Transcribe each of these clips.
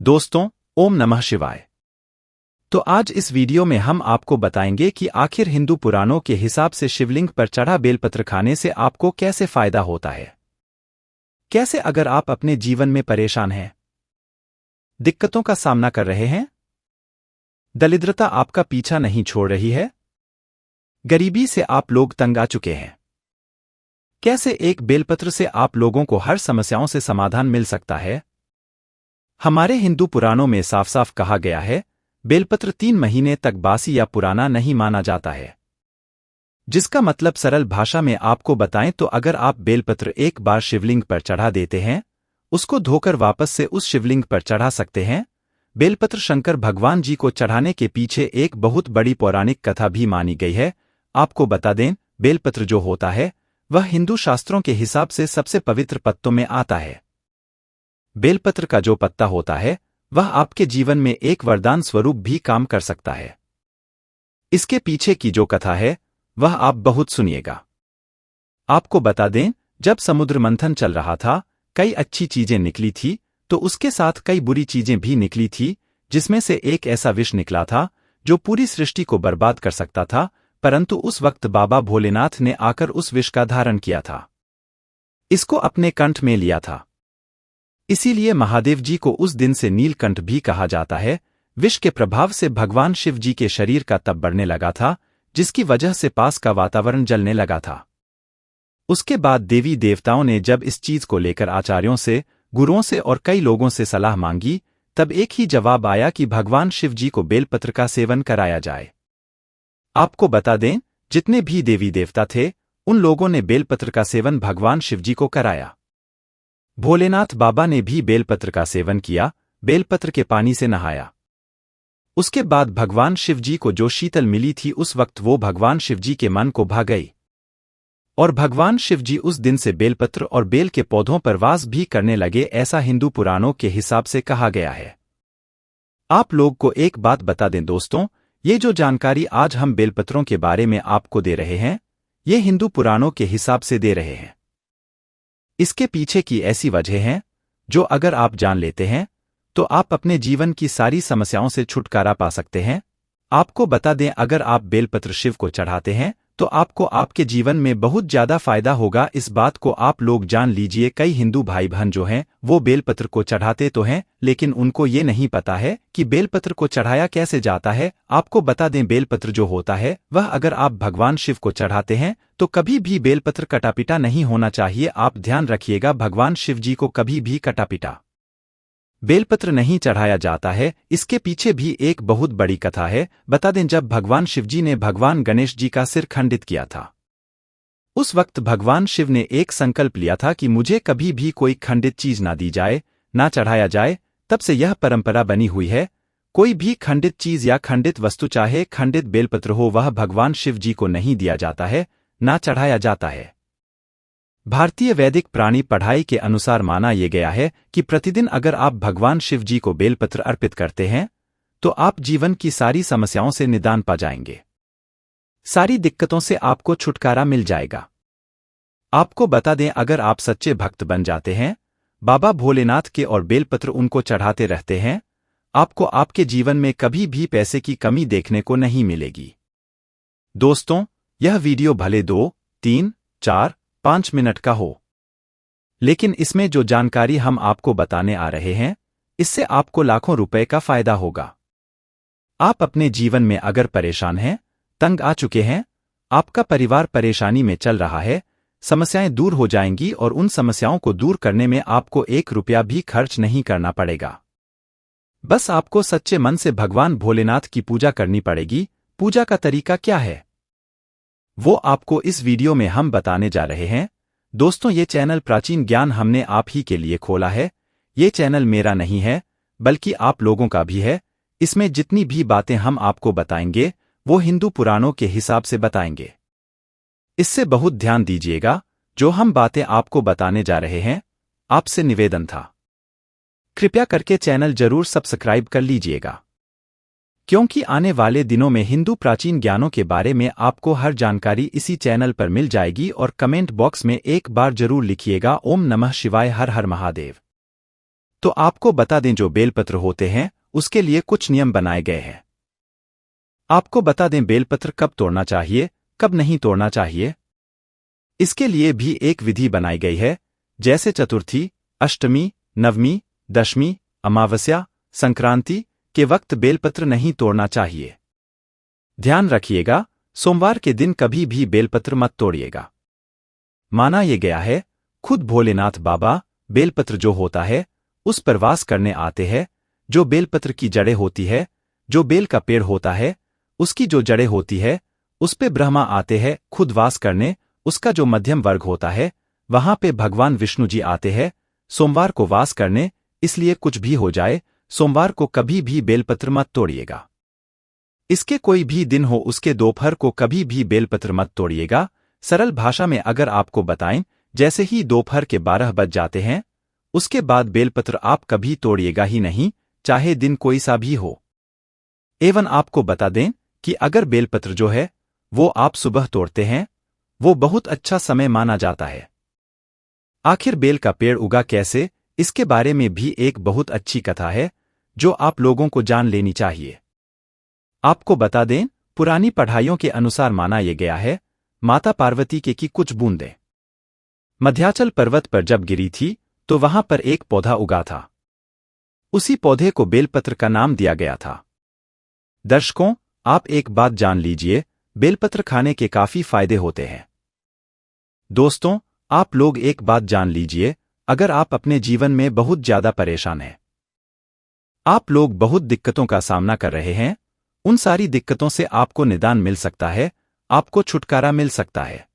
दोस्तों, ओम नमः शिवाय। तो आज इस वीडियो में हम आपको बताएंगे कि आखिर हिंदू पुराणों के हिसाब से शिवलिंग पर चढ़ा बेलपत्र खाने से आपको कैसे फायदा होता है। कैसे अगर आप अपने जीवन में परेशान हैं, दिक्कतों का सामना कर रहे हैं, दरिद्रता आपका पीछा नहीं छोड़ रही है, गरीबी से आप लोग तंग आ चुके हैं, कैसे एक बेलपत्र से आप लोगों को हर समस्याओं से समाधान मिल सकता है। हमारे हिंदू पुराणों में साफ साफ कहा गया है, बेलपत्र 3 महीने तक बासी या पुराना नहीं माना जाता है। जिसका मतलब सरल भाषा में आपको बताएं तो अगर आप बेलपत्र एक बार शिवलिंग पर चढ़ा देते हैं, उसको धोकर वापस से उस शिवलिंग पर चढ़ा सकते हैं। बेलपत्र शंकर भगवान जी को चढ़ाने के पीछे एक बहुत बड़ी पौराणिक कथा भी मानी गई है। आपको बता दें, बेलपत्र जो होता है वह हिंदू शास्त्रों के हिसाब से सबसे पवित्र पत्तों में आता है। बेलपत्र का जो पत्ता होता है वह आपके जीवन में एक वरदान स्वरूप भी काम कर सकता है। इसके पीछे की जो कथा है वह आप बहुत सुनिएगा। आपको बता दें, जब समुद्र मंथन चल रहा था, कई अच्छी चीजें निकली थी तो उसके साथ कई बुरी चीजें भी निकली थी, जिसमें से एक ऐसा विष निकला था जो पूरी सृष्टि को बर्बाद कर सकता था। परंतु उस वक्त बाबा भोलेनाथ ने आकर उस विष का धारण किया था, इसको अपने कंठ में लिया था। इसीलिए महादेव जी को उस दिन से नीलकंठ भी कहा जाता है। विष के प्रभाव से भगवान शिव जी के शरीर का तप बढ़ने लगा था, जिसकी वजह से पास का वातावरण जलने लगा था। उसके बाद देवी देवताओं ने जब इस चीज को लेकर आचार्यों से, गुरुओं से और कई लोगों से सलाह मांगी, तब एक ही जवाब आया कि भगवान शिव जी को बेलपत्र का सेवन कराया जाए। आपको बता दें, जितने भी देवी देवता थे उन लोगों ने बेलपत्र का सेवन भगवान शिव जी को कराया। भोलेनाथ बाबा ने भी बेलपत्र का सेवन किया, बेलपत्र के पानी से नहाया। उसके बाद भगवान शिव जी को जो शीतल मिली थी उस वक्त वो भगवान शिव जी के मन को भा गई, और भगवान शिव जी उस दिन से बेलपत्र और बेल के पौधों पर वास भी करने लगे, ऐसा हिंदू पुराणों के हिसाब से कहा गया है। आप लोग को एक बात बता दें दोस्तों, ये जो जानकारी आज हम बेलपत्रों के बारे में आपको दे रहे हैं, ये हिंदू पुराणों के हिसाब से दे रहे हैं। इसके पीछे की ऐसी वजह हैं जो अगर आप जान लेते हैं तो आप अपने जीवन की सारी समस्याओं से छुटकारा पा सकते हैं। आपको बता दें, अगर आप बेलपत्र शिव को चढ़ाते हैं तो आपको आपके जीवन में बहुत ज्यादा फायदा होगा। इस बात को आप लोग जान लीजिए। कई हिंदू भाई बहन जो हैं वो बेलपत्र को चढ़ाते तो हैं, लेकिन उनको ये नहीं पता है कि बेलपत्र को चढ़ाया कैसे जाता है। आपको बता दें, बेलपत्र जो होता है वह अगर आप भगवान शिव को चढ़ाते हैं तो कभी भी बेलपत्र कटापिटा नहीं होना चाहिए। आप ध्यान रखिएगा, भगवान शिव जी को कभी भी कटापिटा बेलपत्र नहीं चढ़ाया जाता है। इसके पीछे भी एक बहुत बड़ी कथा है। बता दें, जब भगवान शिवजी ने भगवान गणेश जी का सिर खंडित किया था, उस वक्त भगवान शिव ने एक संकल्प लिया था कि मुझे कभी भी कोई खंडित चीज ना दी जाए, ना चढ़ाया जाए। तब से यह परंपरा बनी हुई है, कोई भी खंडित चीज या खंडित वस्तु, चाहे खंडित बेलपत्र हो, वह भगवान शिव जी को नहीं दिया जाता है, ना चढ़ाया जाता है। भारतीय वैदिक प्राणी पढ़ाई के अनुसार माना यह गया है कि प्रतिदिन अगर आप भगवान शिव जी को बेलपत्र अर्पित करते हैं तो आप जीवन की सारी समस्याओं से निदान पा जाएंगे, सारी दिक्कतों से आपको छुटकारा मिल जाएगा। आपको बता दें, अगर आप सच्चे भक्त बन जाते हैं बाबा भोलेनाथ के और बेलपत्र उनको चढ़ाते रहते हैं, आपको आपके जीवन में कभी भी पैसे की कमी देखने को नहीं मिलेगी। दोस्तों, यह वीडियो भले 2, 3, 4, 5 मिनट का हो, लेकिन इसमें जो जानकारी हम आपको बताने आ रहे हैं, इससे आपको लाखों रुपए का फायदा होगा। आप अपने जीवन में अगर परेशान हैं, तंग आ चुके हैं, आपका परिवार परेशानी में चल रहा है, समस्याएं दूर हो जाएंगी और उन समस्याओं को दूर करने में आपको 1 रुपया भी खर्च नहीं करना पड़ेगा। बस आपको सच्चे मन से भगवान भोलेनाथ की पूजा करनी पड़ेगी। पूजा का तरीका क्या है वो आपको इस वीडियो में हम बताने जा रहे हैं। दोस्तों, ये चैनल प्राचीन ज्ञान हमने आप ही के लिए खोला है। ये चैनल मेरा नहीं है बल्कि आप लोगों का भी है। इसमें जितनी भी बातें हम आपको बताएंगे वो हिंदू पुराणों के हिसाब से बताएंगे। इससे बहुत ध्यान दीजिएगा। जो हम बातें आपको बताने जा रहे हैं, आपसे निवेदन था, कृपया करके चैनल जरूर सब्सक्राइब कर लीजिएगा, क्योंकि आने वाले दिनों में हिंदू प्राचीन ज्ञानों के बारे में आपको हर जानकारी इसी चैनल पर मिल जाएगी। और कमेंट बॉक्स में एक बार जरूर लिखिएगा, ओम नमः शिवाय, हर हर महादेव। तो आपको बता दें जो बेलपत्र होते हैं उसके लिए कुछ नियम बनाए गए हैं। आपको बता दें बेलपत्र कब तोड़ना चाहिए, कब नहीं तोड़ना चाहिए। इसके लिए भी एक विधि बनाई गई है, जैसे चतुर्थी, अष्टमी, नवमी, दशमी, अमावस्या, संक्रांति के वक्त बेलपत्र नहीं तोड़ना चाहिए। ध्यान रखिएगा, सोमवार के दिन कभी भी बेलपत्र मत तोड़िएगा। माना यह गया है, खुद भोलेनाथ बाबा बेलपत्र जो होता है उस पर वास करने आते हैं। जो बेलपत्र की जड़ें होती है, जो बेल का पेड़ होता है उसकी जो जड़ें होती है उस पे ब्रह्मा आते हैं खुद वास करने। उसका जो मध्यम वर्ग होता है वहां पे भगवान विष्णु जी आते हैं सोमवार को वास करने। इसलिए कुछ भी हो जाए, सोमवार को कभी भी बेलपत्र मत तोड़िएगा। इसके कोई भी दिन हो उसके दोपहर को कभी भी बेलपत्र मत तोड़िएगा। सरल भाषा में अगर आपको बताएं, जैसे ही दोपहर के 12 बज जाते हैं उसके बाद बेलपत्र आप कभी तोड़िएगा ही नहीं, चाहे दिन कोई सा भी हो। एवं आपको बता दें कि अगर बेलपत्र जो है वो आप सुबह तोड़ते हैं, वो बहुत अच्छा समय माना जाता है। आखिर बेल का पेड़ उगा कैसे, इसके बारे में भी एक बहुत अच्छी कथा है जो आप लोगों को जान लेनी चाहिए। आपको बता दें, पुरानी पढ़ाइयों के अनुसार माना यह गया है, माता पार्वती के की कुछ बूंदें मध्याचल पर्वत पर जब गिरी थी तो वहां पर एक पौधा उगा था। उसी पौधे को बेलपत्र का नाम दिया गया था। दर्शकों, आप एक बात जान लीजिए, बेलपत्र खाने के काफी फायदे होते हैं। दोस्तों, आप लोग एक बात जान लीजिए, अगर आप अपने जीवन में बहुत ज्यादा परेशान हैं, आप लोग बहुत दिक्कतों का सामना कर रहे हैं, उन सारी दिक्कतों से आपको निदान मिल सकता है, आपको छुटकारा मिल सकता है।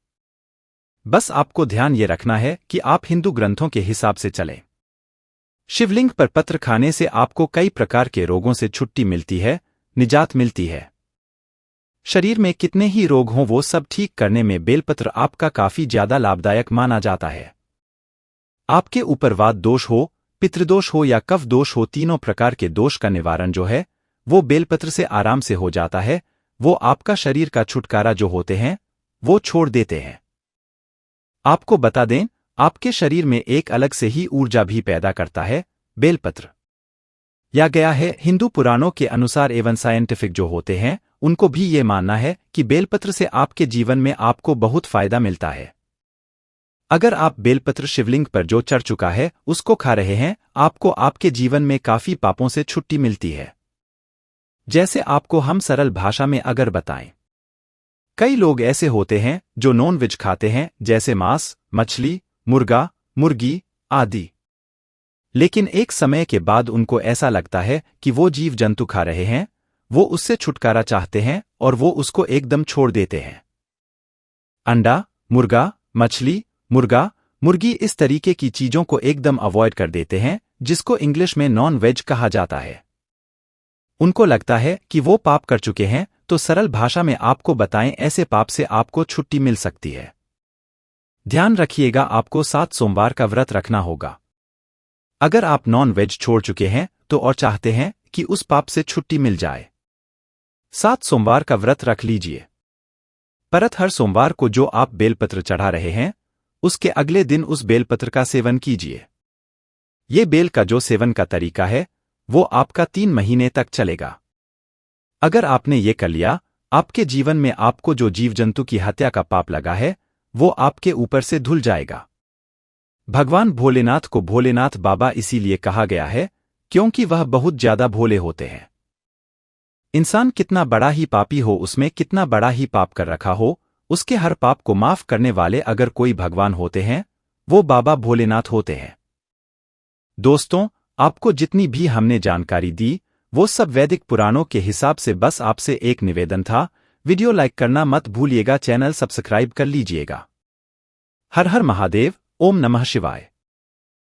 बस आपको ध्यान ये रखना है कि आप हिंदू ग्रंथों के हिसाब से चलें। शिवलिंग पर पत्र खाने से आपको कई प्रकार के रोगों से छुट्टी मिलती है, निजात मिलती है। शरीर में कितने ही रोग हों वो सब ठीक करने में बेलपत्र आपका काफी ज्यादा लाभदायक माना जाता है। आपके ऊपर वात दोष हो, पितृदोष हो या कफ दोष हो, तीनों प्रकार के दोष का निवारण जो है वो बेलपत्र से आराम से हो जाता है। वो आपका शरीर का छुटकारा जो होते हैं वो छोड़ देते हैं। आपको बता दें, आपके शरीर में एक अलग से ही ऊर्जा भी पैदा करता है बेलपत्र। या गया है हिंदू पुराणों के अनुसार एवं साइंटिफिक जो होते हैं उनको भी ये मानना है कि बेलपत्र से आपके जीवन में आपको बहुत फायदा मिलता है। अगर आप बेलपत्र शिवलिंग पर जो चढ़ चुका है उसको खा रहे हैं, आपको आपके जीवन में काफी पापों से छुट्टी मिलती है। जैसे आपको हम सरल भाषा में अगर बताएं, कई लोग ऐसे होते हैं जो नॉन वेज खाते हैं, जैसे मांस, मछली, मुर्गा, मुर्गी आदि। लेकिन एक समय के बाद उनको ऐसा लगता है कि वो जीव जंतु खा रहे हैं, वो उससे छुटकारा चाहते हैं और वो उसको एकदम छोड़ देते हैं। अंडा, मुर्गा, मछली, मुर्गा, मुर्गी इस तरीके की चीजों को एकदम अवॉइड कर देते हैं, जिसको इंग्लिश में नॉन वेज कहा जाता है। उनको लगता है कि वो पाप कर चुके हैं, तो सरल भाषा में आपको बताएं, ऐसे पाप से आपको छुट्टी मिल सकती है। ध्यान रखिएगा, आपको 7 सोमवार का व्रत रखना होगा। अगर आप नॉन वेज छोड़ चुके हैं तो और चाहते हैं कि उस पाप से छुट्टी मिल जाए, 7 सोमवार का व्रत रख लीजिए। परत हर सोमवार को जो आप बेलपत्र चढ़ा रहे हैं उसके अगले दिन उस बेलपत्र का सेवन कीजिए। ये बेल का जो सेवन का तरीका है वो आपका 3 महीने तक चलेगा। अगर आपने ये कर लिया, आपके जीवन में आपको जो जीव जंतु की हत्या का पाप लगा है वो आपके ऊपर से धुल जाएगा। भगवान भोलेनाथ को भोलेनाथ बाबा इसीलिए कहा गया है क्योंकि वह बहुत ज्यादा भोले होते हैं। इंसान कितना बड़ा ही पापी हो, उसमें कितना बड़ा ही पाप कर रखा हो, उसके हर पाप को माफ करने वाले अगर कोई भगवान होते हैं वो बाबा भोलेनाथ होते हैं। दोस्तों, आपको जितनी भी हमने जानकारी दी वो सब वैदिक पुराणों के हिसाब से। बस आपसे एक निवेदन था, वीडियो लाइक करना मत भूलिएगा, चैनल सब्सक्राइब कर लीजिएगा। हर हर महादेव, ओम नमः शिवाय।